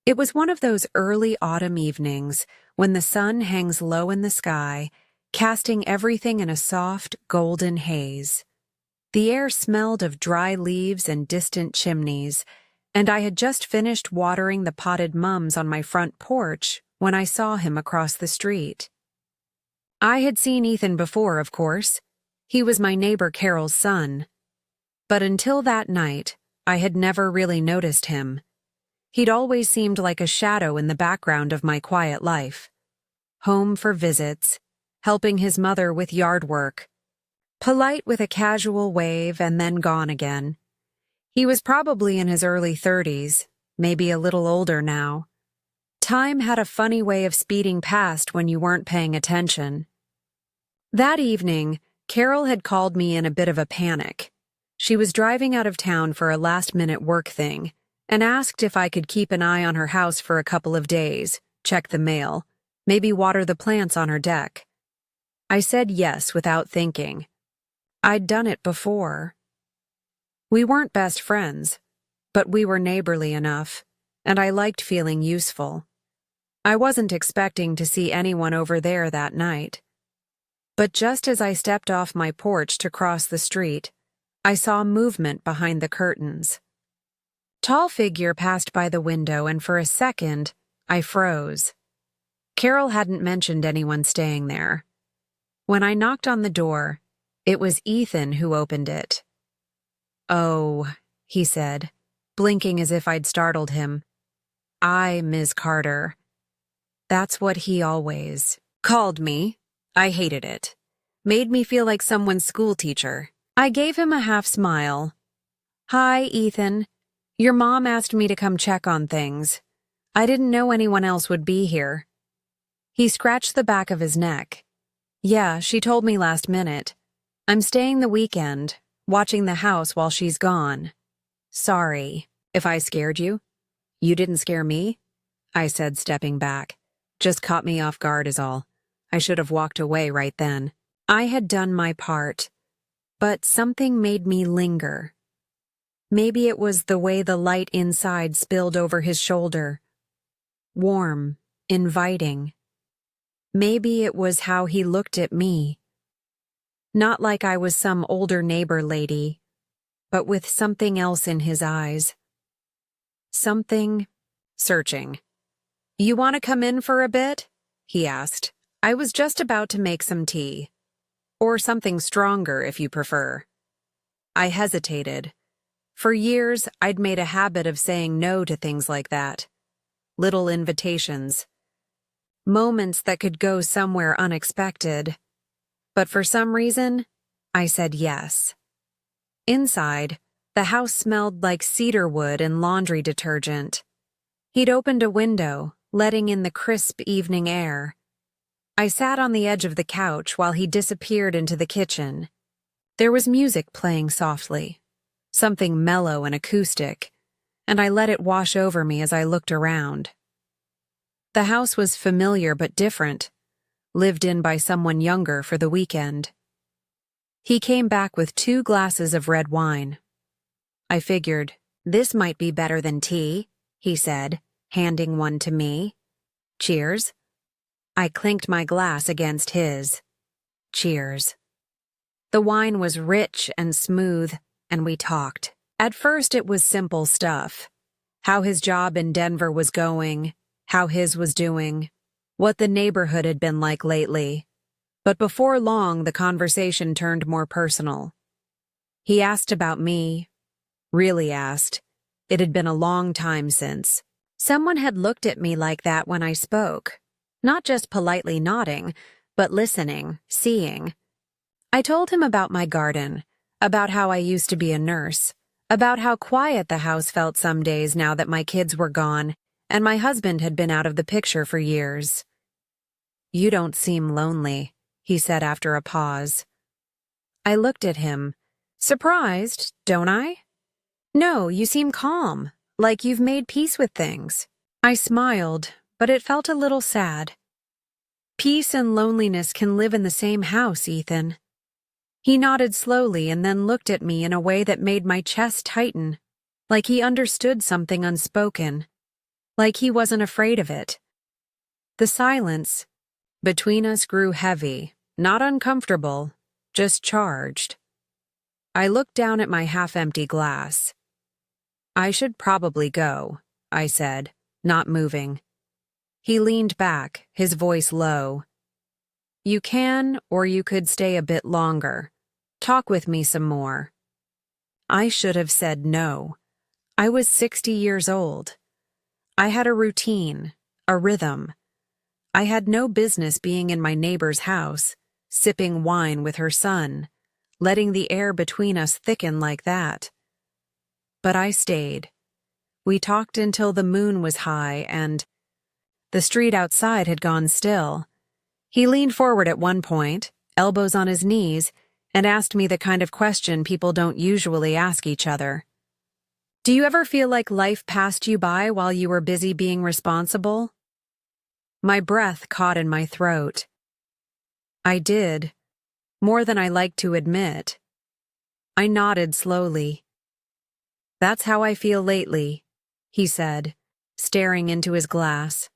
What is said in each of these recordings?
It was one of those early autumn evenings when the sun hangs low in the sky, casting everything in a soft, golden haze. The air smelled of dry leaves and distant chimneys, and I had just finished watering the potted mums on my front porch when I saw him across the street. I had seen Ethan before, of course. He was my neighbor Carol's son. But until that night, I had never really noticed him. He'd always seemed like a shadow in the background of my quiet life. Home for visits, helping his mother with yard work. Polite with a casual wave and then gone again. He was probably in his early 30s, maybe a little older now. Time had a funny way of speeding past when you weren't paying attention. That evening, Carol had called me in a bit of a panic. She was driving out of town for a last-minute work thing and asked if I could keep an eye on her house for a couple of days, check the mail, maybe water the plants on her deck. I said yes without thinking. I'd done it before. We weren't best friends, but we were neighborly enough, and I liked feeling useful. I wasn't expecting to see anyone over there that night. But just as I stepped off my porch to cross the street, I saw movement behind the curtains. Tall figure passed by the window, and for a second, I froze. Carol hadn't mentioned anyone staying there. When I knocked on the door, it was Ethan who opened it. "Oh," he said, blinking as if I'd startled him. "I, Ms. Carter." That's what he always called me. I hated it. Made me feel like someone's schoolteacher. I gave him a half smile. "Hi, Ethan. Your mom asked me to come check on things. I didn't know anyone else would be here." He scratched the back of his neck. "Yeah, she told me last minute. I'm staying the weekend, watching the house while she's gone." "Sorry if I scared you." "You didn't scare me," I said, stepping back. "Just caught me off guard is all. I should have walked away right then." I had done my part, but something made me linger. Maybe it was the way the light inside spilled over his shoulder. Warm, inviting. Maybe it was how he looked at me. Not like I was some older neighbor lady, but with something else in his eyes. Something searching. "You want to come in for a bit?" he asked. I was just about to make some tea. "Or something stronger, if you prefer." I hesitated. For years, I'd made a habit of saying no to things like that. Little invitations. Moments that could go somewhere unexpected. But for some reason, I said yes. Inside, the house smelled like cedar wood and laundry detergent. He'd opened a window, letting in the crisp evening air. I sat on the edge of the couch while he disappeared into the kitchen. There was music playing softly, something mellow and acoustic, and I let it wash over me as I looked around. The house was familiar but different, lived in by someone younger for the weekend. He came back with 2 glasses of red wine. I figured, "This might be better than tea," he said, handing one to me. "Cheers." I clinked my glass against his. Cheers. The wine was rich and smooth, and we talked. At first it was simple stuff. How his job in Denver was going, how his was doing, what the neighborhood had been like lately. But before long, the conversation turned more personal. He asked about me. Really asked. It had been a long time since. Someone had looked at me like that when I spoke. Not just politely nodding, but listening, seeing. I told him about my garden, about how I used to be a nurse, about how quiet the house felt some days now that my kids were gone, and my husband had been out of the picture for years. "You don't seem lonely," he said after a pause. I looked at him. "Surprised, don't I?" "No, you seem calm, like you've made peace with things." I smiled, but it felt a little sad. "Peace and loneliness can live in the same house, Ethan." He nodded slowly and then looked at me in a way that made my chest tighten, like he understood something unspoken. like he wasn't afraid of it. The silence between us grew heavy, not uncomfortable, just charged. I looked down at my half-empty glass. "I should probably go," I said, not moving. He leaned back, his voice low. "You can, or you could stay a bit longer. Talk with me some more." I should have said no. I was 60 years old. I had a routine, a rhythm. I had no business being in my neighbor's house, sipping wine with her son, letting the air between us thicken like that. But I stayed. We talked until the moon was high and the street outside had gone still. He leaned forward at one point, elbows on his knees, and asked me the kind of question people don't usually ask each other. "Do you ever feel like life passed you by while you were busy being responsible?" My breath caught in my throat. I did, more than I liked to admit. I nodded slowly. "That's how I feel lately," he said, staring into his glass.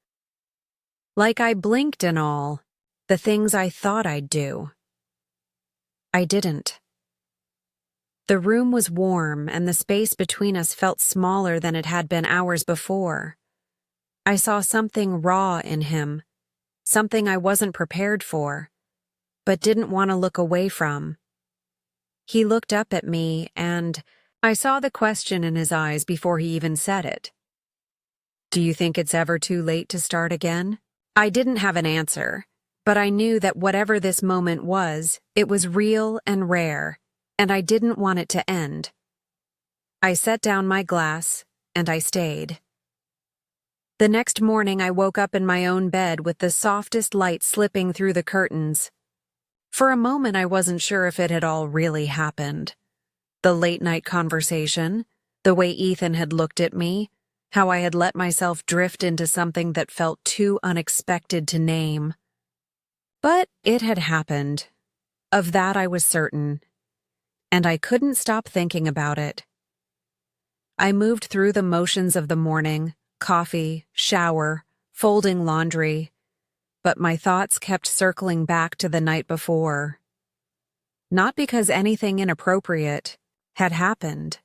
Like I blinked and all, the things I thought I'd do. I didn't. The room was warm and the space between us felt smaller than it had been hours before. I saw something raw in him, something I wasn't prepared for, but didn't want to look away from. He looked up at me and I saw the question in his eyes before he even said it. "Do you think it's ever too late to start again?" I didn't have an answer, but I knew that whatever this moment was, it was real and rare, and I didn't want it to end. I set down my glass, and I stayed. The next morning I woke up in my own bed with the softest light slipping through the curtains. For a moment I wasn't sure if it had all really happened. The late-night conversation, the way Ethan had looked at me, how I had let myself drift into something that felt too unexpected to name. But it had happened. Of that I was certain. And I couldn't stop thinking about it. I moved through the motions of the morning, coffee, shower, folding laundry, but my thoughts kept circling back to the night before. Not because anything inappropriate had happened.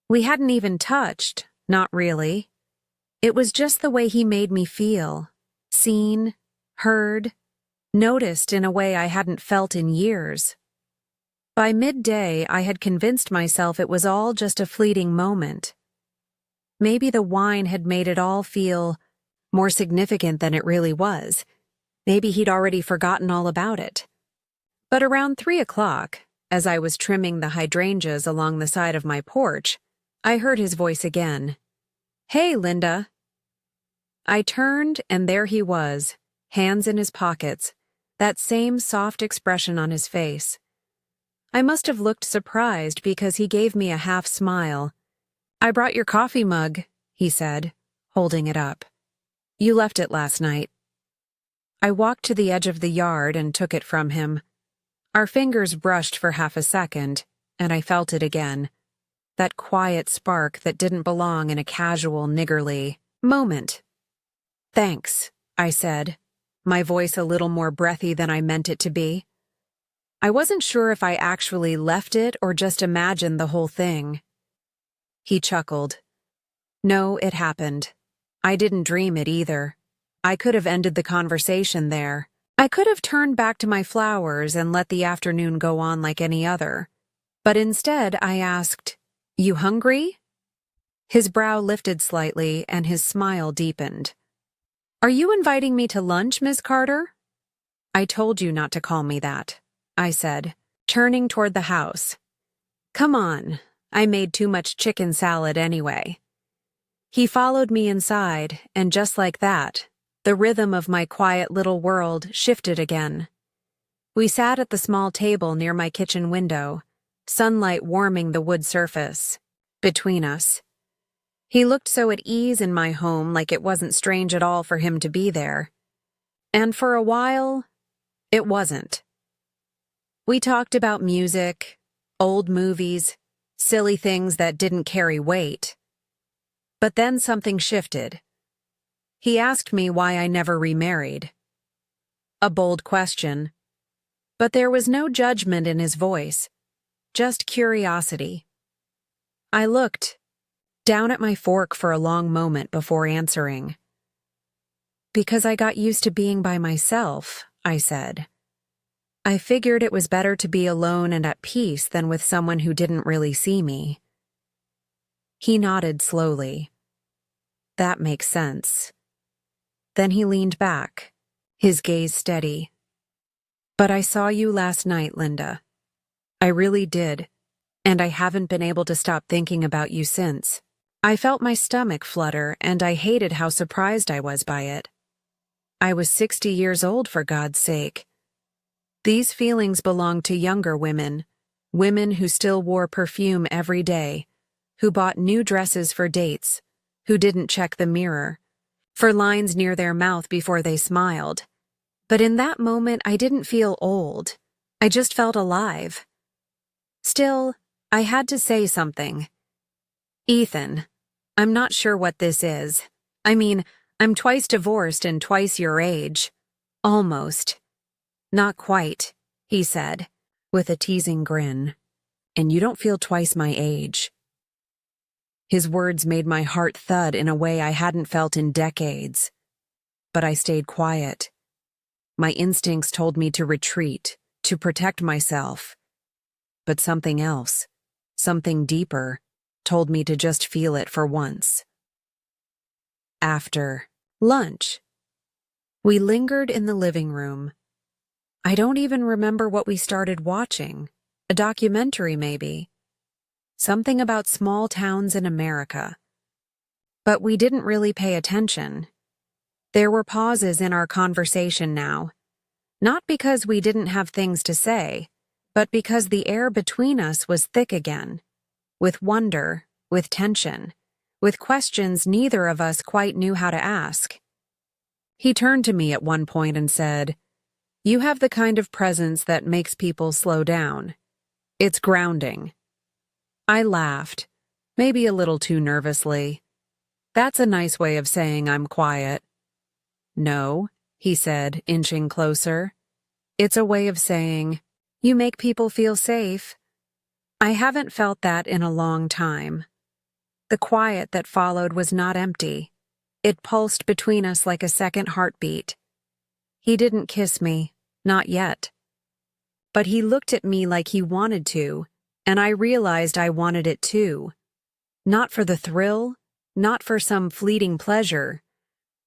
We hadn't even touched, not really. It was just the way he made me feel, seen, heard, noticed in a way I hadn't felt in years. By midday, I had convinced myself it was all just a fleeting moment. Maybe the wine had made it all feel more significant than it really was. Maybe he'd already forgotten all about it. But around 3 o'clock, as I was trimming the hydrangeas along the side of my porch, I heard his voice again. "Hey, Linda." I turned, and there he was, hands in his pockets, that same soft expression on his face. I must have looked surprised because he gave me a half smile. "I brought your coffee mug," he said, holding it up. "You left it last night." I walked to the edge of the yard and took it from him. Our fingers brushed for half a second, and I felt it again. That quiet spark that didn't belong in a casual, niggardly moment. "Thanks," I said, my voice a little more breathy than I meant it to be. I wasn't sure if I actually left it or just imagined the whole thing. He chuckled. "No, it happened. I didn't dream it either. I could have ended the conversation there. I could have turned back to my flowers and let the afternoon go on like any other. But instead, I asked, 'You hungry?' His brow lifted slightly and his smile deepened. 'Are you inviting me to lunch, Miss Carter?' "I told you not to call me that," I said, turning toward the house. "Come on, I made too much chicken salad anyway." He followed me inside, and just like that, the rhythm of my quiet little world shifted again. We sat at the small table near my kitchen window, sunlight warming the wood surface between us. He looked so at ease in my home, like it wasn't strange at all for him to be there. And for a while, it wasn't. We talked about music, old movies, silly things that didn't carry weight. But then something shifted. He asked me why I never remarried. A bold question. But there was no judgment in his voice, just curiosity. I looked down at my fork for a long moment before answering. Because I got used to being by myself, I said. I figured it was better to be alone and at peace than with someone who didn't really see me. He nodded slowly. That makes sense. Then he leaned back, his gaze steady. But I saw you last night, Linda. I really did, and I haven't been able to stop thinking about you since. I felt my stomach flutter, and I hated how surprised I was by it. I was 60 years old, for God's sake. These feelings belonged to younger women, women who still wore perfume every day, who bought new dresses for dates, who didn't check the mirror, for lines near their mouth before they smiled. But in that moment, I didn't feel old. I just felt alive. Still, I had to say something. Ethan, I'm not sure what this is. I mean, I'm twice divorced and twice your age. Almost. Not quite, he said, with a teasing grin. And you don't feel twice my age. His words made my heart thud in a way I hadn't felt in decades. But I stayed quiet. My instincts told me to retreat, to protect myself. But something else, something deeper, told me to just feel it for once. After lunch, we lingered in the living room. I don't even remember what we started watching. A documentary, maybe. Something about small towns in America. But we didn't really pay attention. There were pauses in our conversation now. Not because we didn't have things to say, but because the air between us was thick again. With wonder, with tension, with questions neither of us quite knew how to ask. He turned to me at one point and said, "You have the kind of presence that makes people slow down. It's grounding." I laughed, maybe a little too nervously. That's a nice way of saying I'm quiet. No, he said, inching closer. It's a way of saying, you make people feel safe. I haven't felt that in a long time. The quiet that followed was not empty. It pulsed between us like a second heartbeat. He didn't kiss me, not yet. But he looked at me like he wanted to, and I realized I wanted it too. Not for the thrill, not for some fleeting pleasure,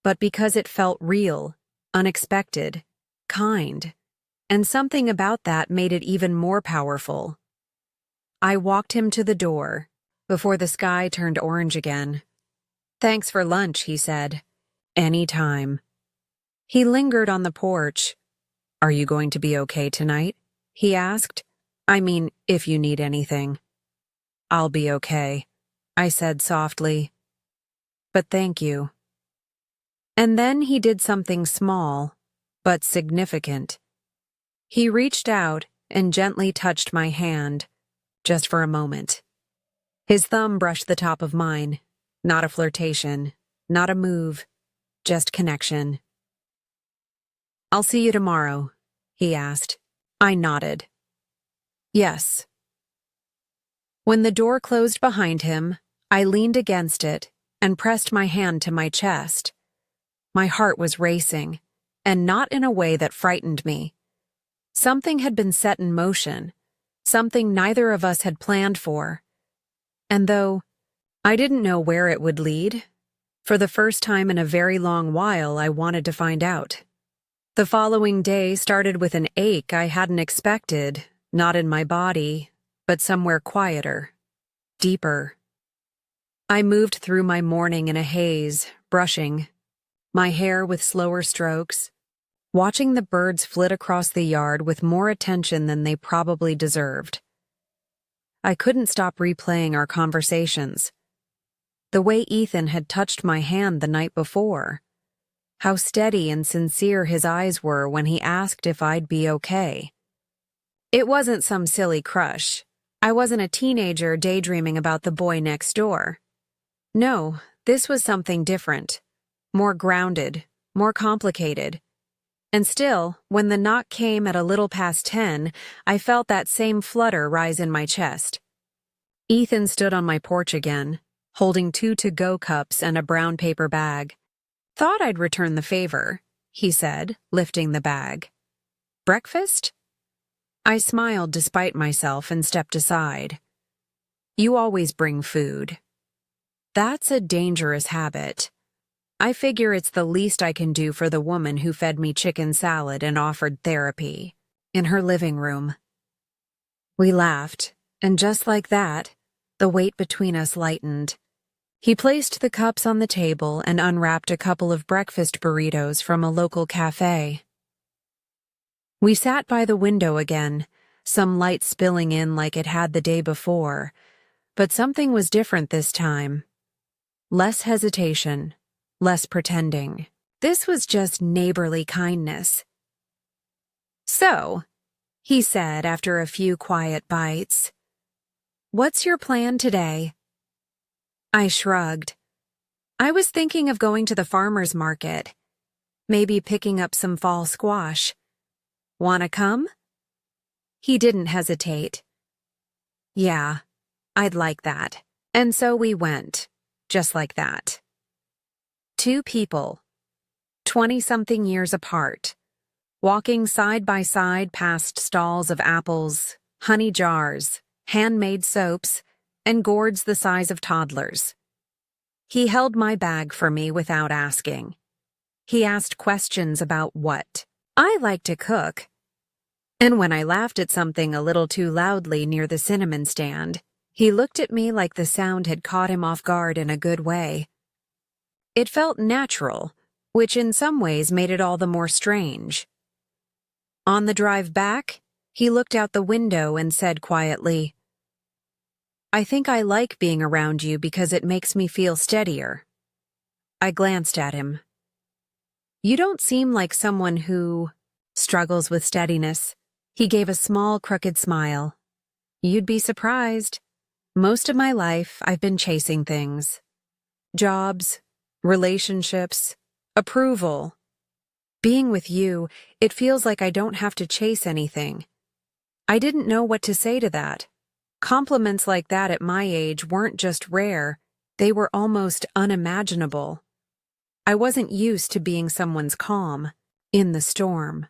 but because it felt real, unexpected, kind, and something about that made it even more powerful. I walked him to the door, before the sky turned orange again. "Thanks for lunch," he said. "Any time." He lingered on the porch. "Are you going to be okay tonight?" he asked. "I mean, if you need anything." "I'll be okay," I said softly. "But thank you." And then he did something small, but significant. He reached out and gently touched my hand, just for a moment. His thumb brushed the top of mine, not a flirtation, not a move, just connection. "I'll see you tomorrow," he asked. I nodded. Yes. When the door closed behind him, I leaned against it and pressed my hand to my chest. My heart was racing, and not in a way that frightened me. Something had been set in motion, something neither of us had planned for. And though I didn't know where it would lead, for the first time in a very long while I wanted to find out. The following day started with an ache I hadn't expected, not in my body, but somewhere quieter, deeper. I moved through my morning in a haze, brushing, my hair with slower strokes, watching the birds flit across the yard with more attention than they probably deserved. I couldn't stop replaying our conversations. The way Ethan had touched my hand the night before. How steady and sincere his eyes were when he asked if I'd be okay. It wasn't some silly crush. I wasn't a teenager daydreaming about the boy next door. No, this was something different. more grounded, more complicated. And still, when the knock came at a little past 10, I felt that same flutter rise in my chest. Ethan stood on my porch again, holding 2 to-go cups and a brown paper bag. "Thought I'd return the favor," he said, lifting the bag. "Breakfast?" I smiled despite myself and stepped aside. "You always bring food." "That's a dangerous habit. I figure it's the least I can do for the woman who fed me chicken salad and offered therapy in her living room." We laughed, and just like that, the weight between us lightened. He placed the cups on the table and unwrapped a couple of breakfast burritos from a local cafe. We sat by the window again, some light spilling in like it had the day before, but something was different this time. Less hesitation, less pretending. This was just neighborly kindness. "So," he said after a few quiet bites, "what's your plan today?" I shrugged. "I was thinking of going to the farmer's market, maybe picking up some fall squash. Wanna come?" He didn't hesitate. "Yeah, I'd like that." And so we went, just like that. 2 people, 20-something years apart, walking side by side past stalls of apples, honey jars, handmade soaps, and gourds the size of toddlers. He held my bag for me without asking. He asked questions about what I like to cook. And when I laughed at something a little too loudly near the cinnamon stand, he looked at me like the sound had caught him off guard in a good way. It felt natural, which in some ways made it all the more strange. On the drive back, he looked out the window and said quietly, "I think I like being around you because it makes me feel steadier." I glanced at him. "You don't seem like someone who struggles with steadiness." He gave a small, crooked smile. "You'd be surprised. Most of my life, I've been chasing things. Jobs, relationships, approval. Being with you, it feels like I don't have to chase anything." I didn't know what to say to that. Compliments like that at my age weren't just rare, they were almost unimaginable. I wasn't used to being someone's calm in the storm.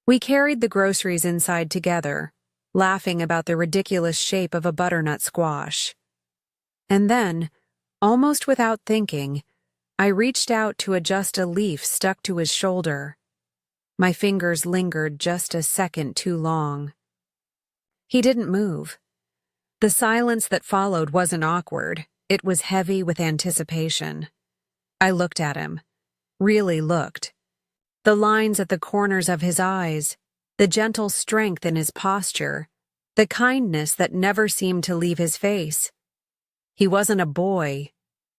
We carried the groceries inside together, laughing about the ridiculous shape of a butternut squash. And then, almost without thinking, I reached out to adjust a leaf stuck to his shoulder. My fingers lingered just a second too long. He didn't move. The silence that followed wasn't awkward, it was heavy with anticipation. I looked at him, really looked. The lines at the corners of his eyes, the gentle strength in his posture, the kindness that never seemed to leave his face. He wasn't a boy.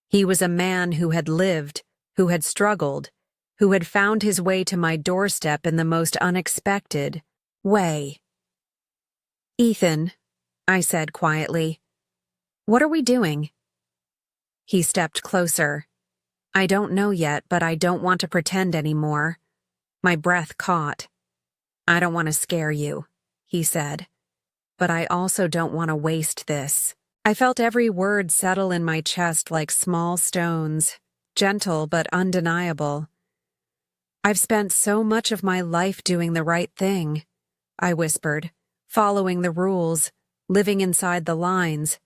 He was a man who had lived, who had struggled, who had found his way to my doorstep in the most unexpected way. "Ethan," I said quietly, "what are we doing?" He stepped closer. "I don't know yet, but I don't want to pretend anymore." My breath caught. "I don't want to scare you," he said, "but I also don't want to waste this." I felt every word settle in my chest like small stones, gentle but undeniable. "I've spent so much of my life doing the right thing," I whispered, following the rules, living inside the lines.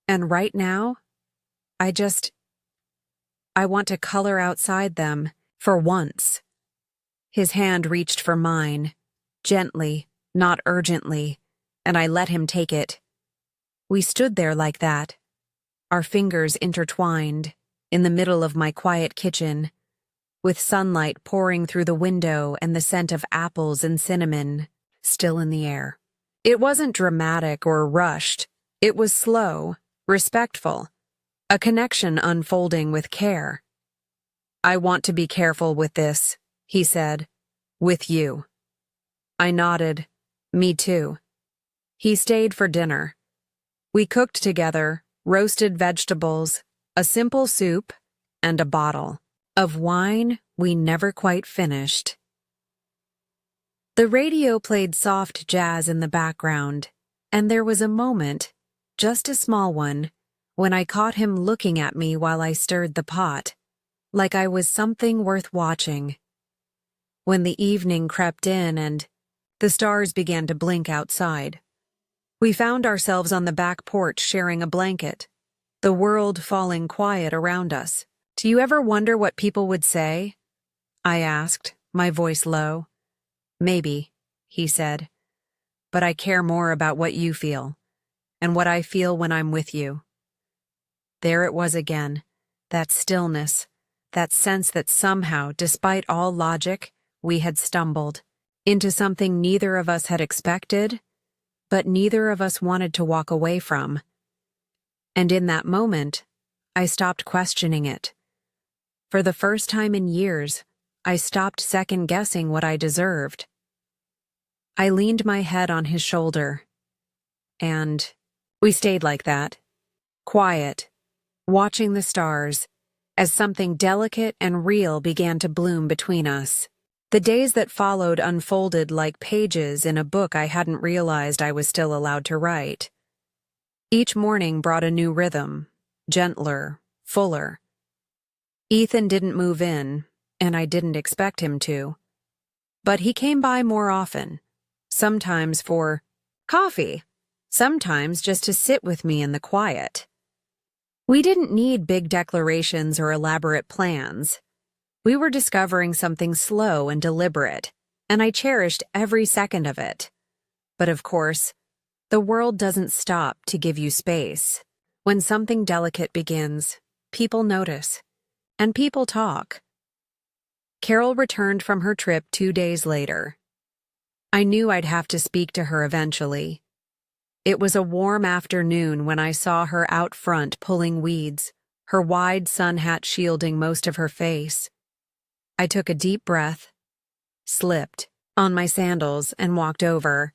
"And right now, I want to color outside them, for once." His hand reached for mine, gently, not urgently, and I let him take it. We stood there like that, our fingers intertwined, in the middle of my quiet kitchen, with sunlight pouring through the window and the scent of apples and cinnamon still in the air. It wasn't dramatic or rushed. It was slow, respectful, a connection unfolding with care. "I want to be careful with this," he said. "With you." I nodded. "Me too." He stayed for dinner. We cooked together, roasted vegetables, a simple soup, and a bottle of wine we never quite finished. The radio played soft jazz in the background, and there was a moment, just a small one, when I caught him looking at me while I stirred the pot, like I was something worth watching. When the evening crept in and the stars began to blink outside, we found ourselves on the back porch sharing a blanket, the world falling quiet around us. "Do you ever wonder what people would say?" I asked, my voice low. "Maybe," he said, "but I care more about what you feel, and what I feel when I'm with you." There it was again, that stillness, that sense that somehow, despite all logic, we had stumbled into something neither of us had expected, but neither of us wanted to walk away from. And in that moment, I stopped questioning it. For the first time in years, I stopped second-guessing what I deserved. I leaned my head on his shoulder, and we stayed like that, quiet, watching the stars, as something delicate and real began to bloom between us. The days that followed unfolded like pages in a book I hadn't realized I was still allowed to write. Each morning brought a new rhythm, gentler, fuller. Ethan didn't move in, and I didn't expect him to. But he came by more often, sometimes for coffee, sometimes just to sit with me in the quiet. We didn't need big declarations or elaborate plans. We were discovering something slow and deliberate, and I cherished every second of it. But of course, the world doesn't stop to give you space. When something delicate begins, people notice, and people talk. Carol returned from her trip 2 days later. I knew I'd have to speak to her eventually. It was a warm afternoon when I saw her out front pulling weeds, her wide sun hat shielding most of her face. I took a deep breath, slipped on my sandals, and walked over.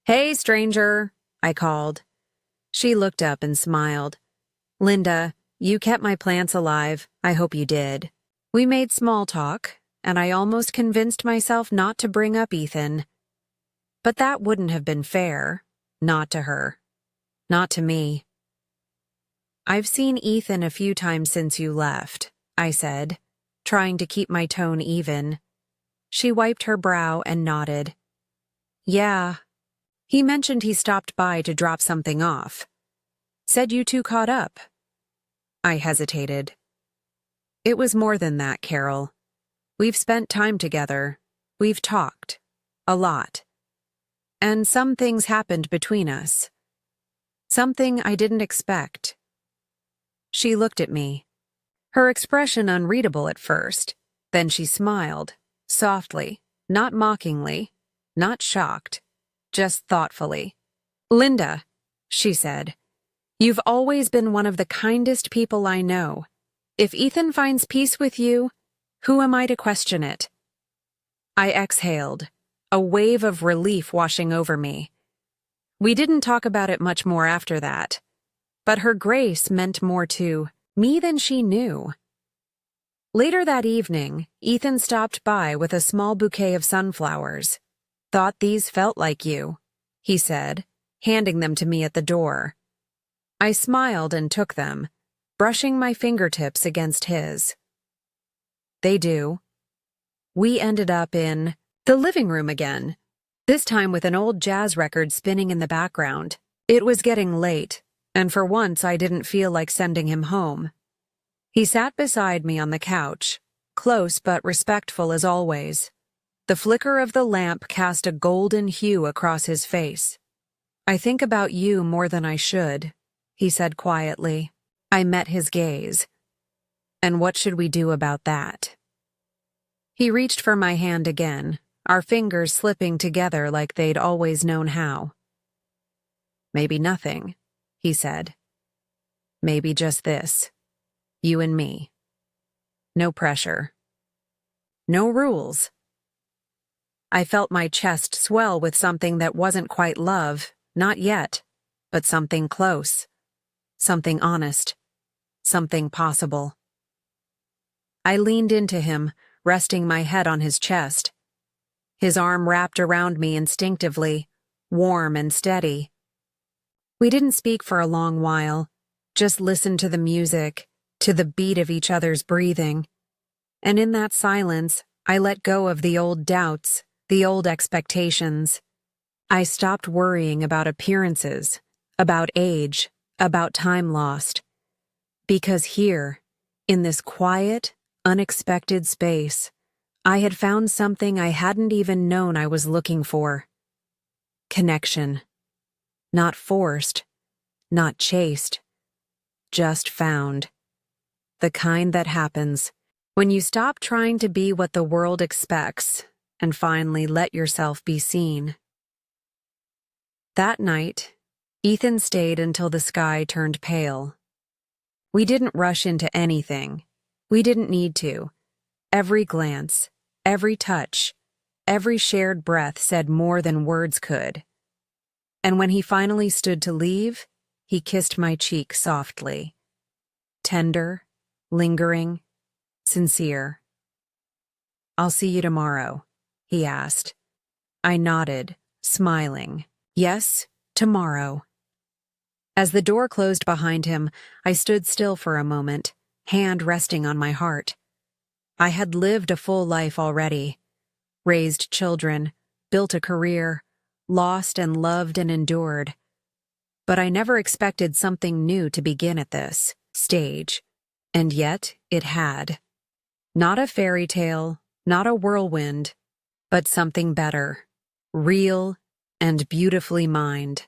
"Hey, stranger," I called. She looked up and smiled. "Linda, you kept my plants alive. I hope you did." We made small talk, and I almost convinced myself not to bring up Ethan. But that wouldn't have been fair. Not to her. Not to me. "I've seen Ethan a few times since you left," I said, trying to keep my tone even. She wiped her brow and nodded. "Yeah. He mentioned he stopped by to drop something off. Said you two caught up." I hesitated. "It was more than that, Carol. We've spent time together. We've talked. A lot. And some things happened between us. Something I didn't expect." She looked at me, her expression unreadable at first. Then she smiled, softly, not mockingly, not shocked, just thoughtfully. "Linda," she said, "you've always been one of the kindest people I know. If Ethan finds peace with you, who am I to question it?" I exhaled, a wave of relief washing over me. We didn't talk about it much more after that, but her grace meant more to me than she knew. Later that evening, Ethan stopped by with a small bouquet of sunflowers. "Thought these felt like you," he said, handing them to me at the door. I smiled and took them, brushing my fingertips against his. "They do." We ended up in the living room again, this time with an old jazz record spinning in the background. It was getting late, and for once I didn't feel like sending him home. He sat beside me on the couch, close but respectful as always. The flicker of the lamp cast a golden hue across his face. "I think about you more than I should," he said quietly. I met his gaze. "And what should we do about that?" He reached for my hand again, our fingers slipping together like they'd always known how. "Maybe nothing," he said. "Maybe just this. You and me. No pressure. No rules." I felt my chest swell with something that wasn't quite love, not yet, but something close. Something honest. Something possible. I leaned into him, resting my head on his chest. His arm wrapped around me instinctively, warm and steady. We didn't speak for a long while, just listened to the music, to the beat of each other's breathing. And in that silence, I let go of the old doubts, the old expectations. I stopped worrying about appearances, about age, about time lost. Because here, in this quiet, unexpected space, I had found something I hadn't even known I was looking for. Connection. Not forced, not chased, just found. The kind that happens when you stop trying to be what the world expects and finally let yourself be seen. That night, Ethan stayed until the sky turned pale. We didn't rush into anything. We didn't need to. Every glance, every touch, every shared breath said more than words could. And when he finally stood to leave, he kissed my cheek softly. Tender, lingering, sincere. "I'll see you tomorrow," he asked. I nodded, smiling. Yes, tomorrow. As the door closed behind him, I stood still for a moment, hand resting on my heart. I had lived a full life already. Raised children, built a career, lost and loved and endured. But I never expected something new to begin at this stage. And yet it had. Not a fairy tale, not a whirlwind, but something better, real and beautifully mined.